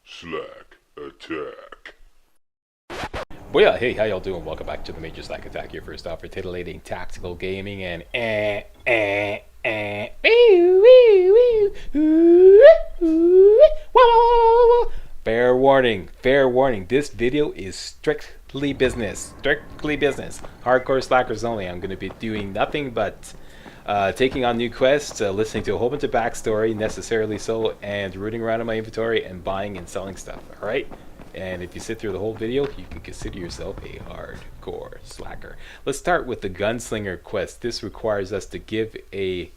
MajorSlackAttack. Well, yeah, hey, how y'all doing? Welcome back to the Major Slack Attack, your first stop for titillating tactical gaming and fair warning, this video is strictly business, hardcore slackers only. I'm going to be doing nothing but taking on new quests, listening to a whole bunch of backstory, necessarily so, and rooting around in my inventory and buying and selling stuff, alright? And if you sit through the whole video, you can consider yourself a hardcore slacker. Let's start with the Gunslinger quest. This requires us to give a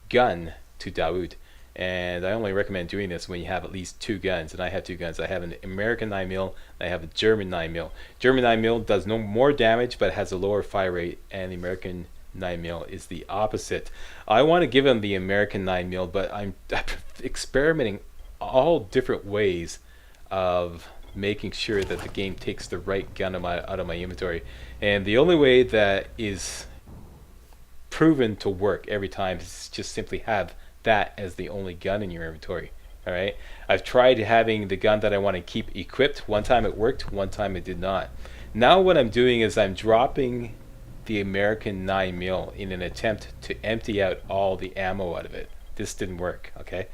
gun to Dawood. And I only recommend doing this when you have at least two guns. And I have two guns. I have an American 9mm and I have a German 9mm. German 9mm does no more damage but has a lower fire rate, and the American 9mm is the opposite. I want to give him the American 9mm, but I'm experimenting all different ways of making sure that the game takes the right gun out of my inventory. And the only way that is proven to work every time is just simply have that as the only gun in your inventory. Alright, I've tried having the gun that I want to keep equipped. One time it worked, one time it did not. Now what I'm doing is I'm dropping the American 9mm in an attempt to empty out all the ammo out of it. This didn't work, okay?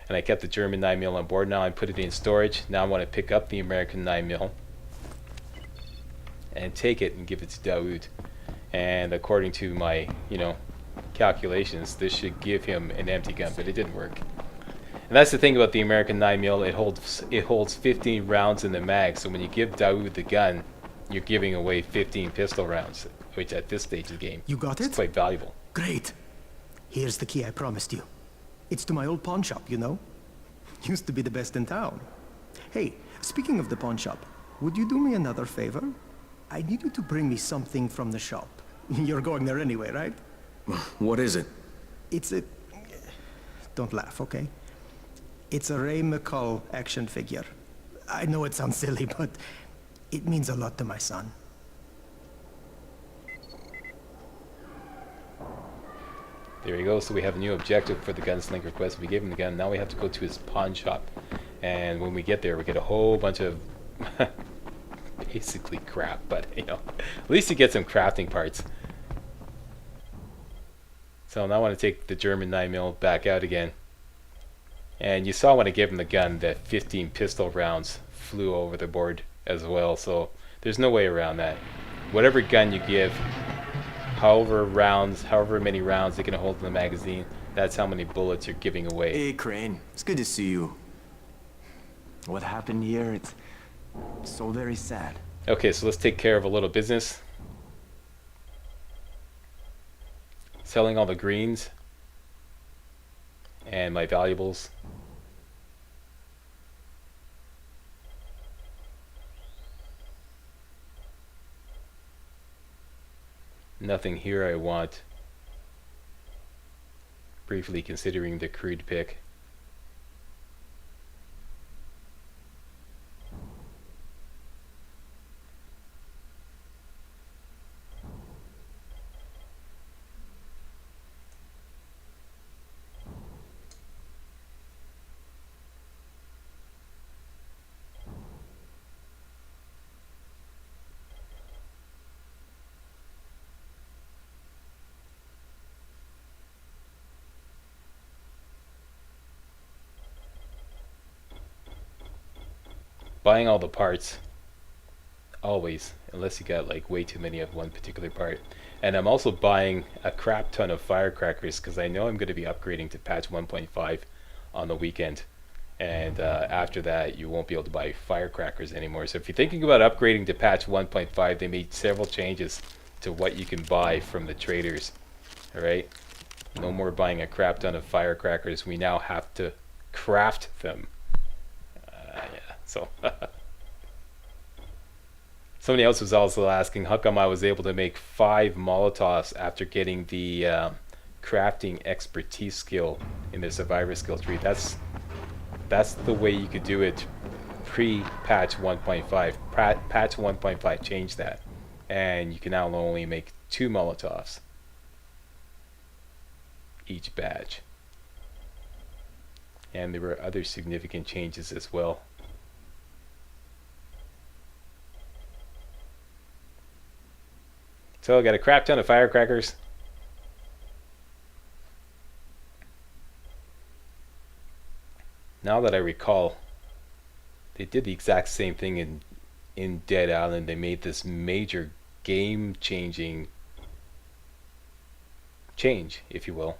And I kept the German 9mm on board. Now I put it in storage. Now I want to pick up the American 9mm and take it and give it to Dawood. And according to my, calculations, this should give him an empty gun, but it didn't work. And that's the thing about the American 9mm. It holds 15 rounds in the mag. So when you give Dawood the gun, you're giving away 15 pistol rounds, which at this stage of the game You got it? is quite valuable. Great. Here's the key I promised you. It's to my old pawn shop, you know? Used to be the best in town. Hey, speaking of the pawn shop, would you do me another favor? I need you to bring me something from the shop. You're going there anyway, right? What is it? It's a... Don't laugh, okay? It's a Ray McCall action figure. I know it sounds silly, but it means a lot to my son. There you go. So we have a new objective for the Gunslinger quest. We gave him the gun. Now we have to go to his pawn shop. And when we get there, we get a whole bunch of basically crap. But, at least you get some crafting parts. So now I want to take the German 9mm back out again. And you saw when I gave him the gun that 15 pistol rounds flew over the board as well. So there's no way around that. Whatever gun you give, however many rounds they can hold in the magazine, that's how many bullets you're giving away. Hey, Crane. It's good to see you. What happened here, it's so very sad. Okay, so let's take care of a little business. Selling all the greens and my valuables. Nothing here I want. Briefly considering the crude pick. Buying all the parts, always, unless you got like way too many of one particular part. And I'm also buying a crap ton of firecrackers because I know I'm going to be upgrading to patch 1.5 on the weekend. And after that, you won't be able to buy firecrackers anymore. So if you're thinking about upgrading to patch 1.5, they made several changes to what you can buy from the traders. Alright? No more buying a crap ton of firecrackers. We now have to craft them. So somebody else was also asking how come I was able to make 5 Molotovs after getting the crafting expertise skill in the survivor skill tree. That's the way you could do it pre-patch 1.5. Patch 1.5 changed that, and you can now only make 2 Molotovs each batch. And there were other significant changes as well So I got a crap ton of firecrackers. Now that I recall, they did the exact same thing in Dead Island. They made this major game-changing change, if you will,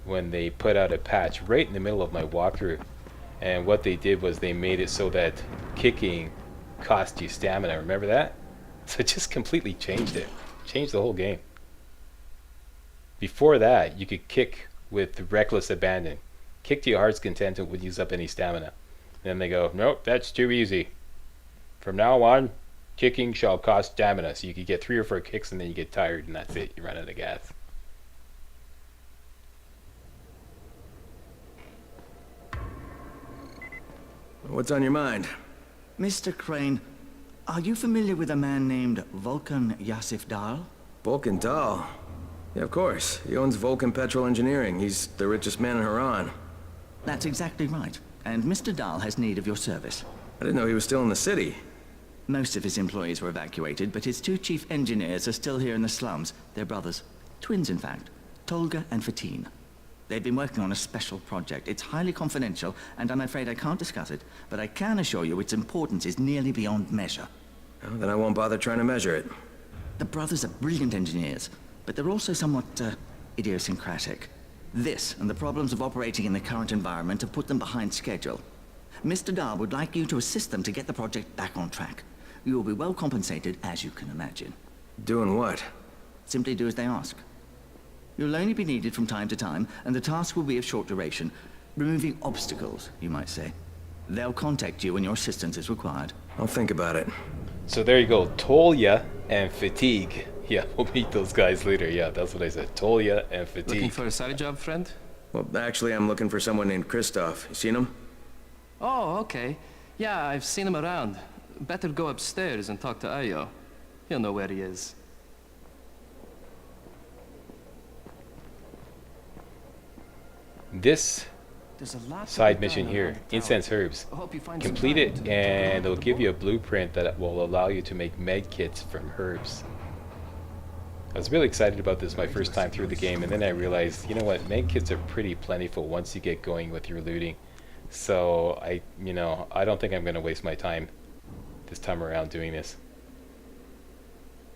when they put out a patch right in the middle of my walkthrough. And what they did was they made it so that kicking cost you stamina. Remember that? So it just completely changed it. Changed the whole game. Before that, you could kick with reckless abandon. Kick to your heart's content, it would use up any stamina. Then they go, nope, that's too easy. From now on, kicking shall cost stamina. So you could get 3 or 4 kicks and then you get tired and that's it. You run out of gas. What's on your mind? Mr. Crane, are you familiar with a man named Vulcan Yasif Dahl? Vulcan Dahl? Yeah, of course. He owns Vulcan Petrol Engineering. He's the richest man in Haran. That's exactly right. And Mr. Dahl has need of your service. I didn't know he was still in the city. Most of his employees were evacuated, but his 2 chief engineers are still here in the slums. They're brothers. Twins, in fact. Tolga and Fatin. They've been working on a special project. It's highly confidential, and I'm afraid I can't discuss it, but I can assure you its importance is nearly beyond measure. Well, then I won't bother trying to measure it. The brothers are brilliant engineers, but they're also somewhat, idiosyncratic. This, and the problems of operating in the current environment, have put them behind schedule. Mr. Dahl would like you to assist them to get the project back on track. You will be well compensated, as you can imagine. Doing what? Simply do as they ask. You'll only be needed from time to time, and the task will be of short duration. Removing obstacles, you might say. They'll contact you when your assistance is required. I'll think about it. So there you go. Tolya and Fatigue. Yeah, we'll meet those guys later. Yeah, that's what I said. Tolya and Fatigue. Looking for a side job, friend? Well, actually, I'm looking for someone named Christoph. You seen him? Oh, okay. Yeah, I've seen him around. Better go upstairs and talk to Ayo. He'll know where he is. This There's a lot to side be mission done here, around the tower. Incense Herbs. I hope you find some Complete time it to and talk it'll give you a blueprint that will allow you to make med kits from herbs. I was really excited about this my first time through the game, and then I realized, you know what, med kits are pretty plentiful once you get going with your looting. So I don't think I'm going to waste my time this time around doing this.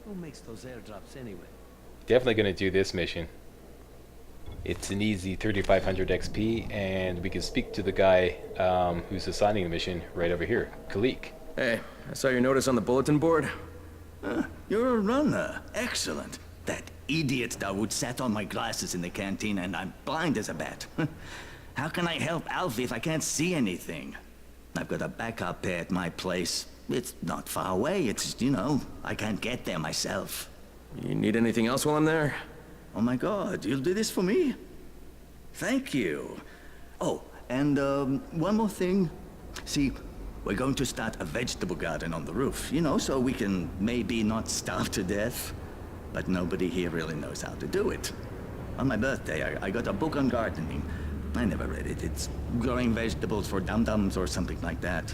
Who makes those airdrops anyway? Definitely going to do this mission. It's an easy 3500 XP, and we can speak to the guy who's assigning the mission right over here, Kalik. Hey, I saw your notice on the bulletin board. You're a runner. Excellent. That idiot Dawood sat on my glasses in the canteen, and I'm blind as a bat. How can I help Alfie if I can't see anything? I've got a backup pair at my place. It's not far away. It's, I can't get there myself. You need anything else while I'm there? Oh my God, you'll do this for me? Thank you. Oh, and one more thing. See, we're going to start a vegetable garden on the roof, so we can maybe not starve to death. But nobody here really knows how to do it. On my birthday, I got a book on gardening. I never read it. It's growing vegetables for dum-dums or something like that.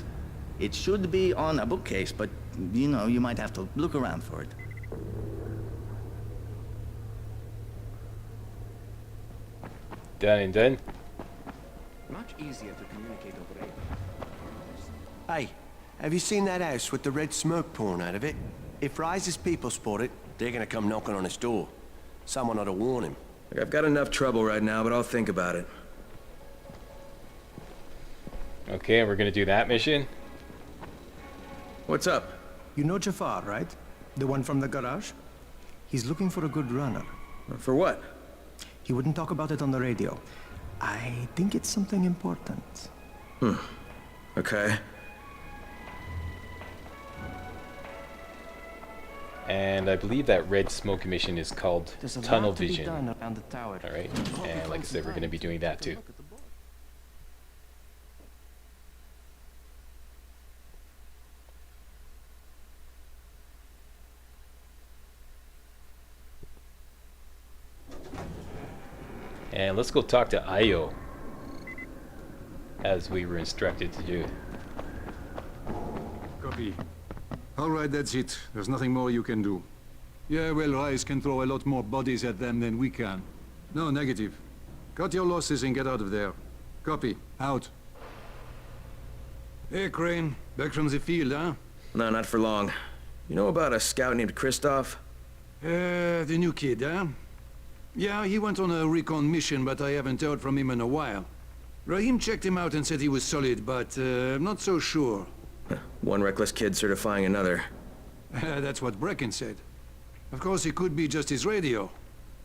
It should be on a bookcase, but, you might have to look around for it. Done and done. Much easier to communicate over air. Hey, have you seen that house with the red smoke pouring out of it? If Rise's people spot it, they're gonna come knocking on his door. Someone ought to warn him. Look, I've got enough trouble right now, but I'll think about it. Okay, we're going to do that mission. What's up? You know Jafar, right? The one from the garage? He's looking for a good runner. For what? He wouldn't talk about it on the radio. I think it's something important. Okay. And I believe that red smoke mission is called There's a Tunnel lot to be Vision. done around the tower. Alright, Hope you and like I find said, some we're going to time be doing that too. look at the board. And let's go talk to Ayo, as we were instructed to do. Copy. All right, that's it. There's nothing more you can do. Yeah, well, Rais can throw a lot more bodies at them than we can. No, negative. Cut your losses and get out of there. Copy. Out. Hey, Crane. Back from the field, huh? No, not for long. You know about a scout named Christoph? The new kid, huh? Yeah, he went on a recon mission, but I haven't heard from him in a while. Rahim checked him out and said he was solid, but I'm not so sure. One reckless kid certifying another. That's what Brecken said. Of course, it could be just his radio.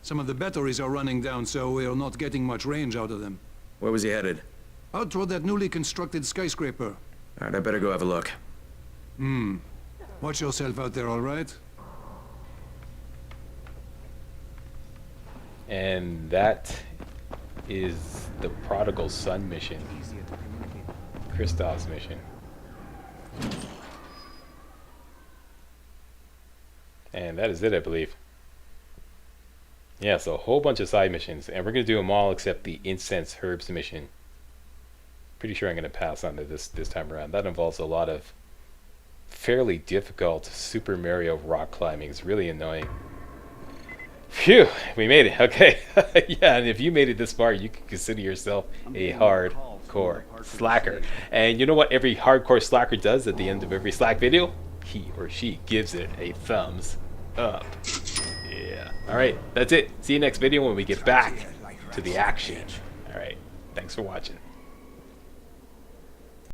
Some of the batteries are running down, so we're not getting much range out of them. Where was he headed? Out toward that newly constructed skyscraper. Alright, I better go have a look. Watch yourself out there, all right? And that is the Prodigal Son mission. Christoph's mission. And that is it, I believe. Yeah, so a whole bunch of side missions. And we're going to do them all except the Incense Herbs mission. Pretty sure I'm going to pass on to this time around. That involves a lot of fairly difficult Super Mario rock climbing. It's really annoying. Phew, we made it. Okay. Yeah, and if you made it this far, you can consider yourself a hardcore slacker. And you know what every hardcore slacker does at the end of every Slack video? He or she gives it a thumbs up. Yeah. Alright, that's it. See you next video when we get back to the action. Alright, thanks for watching.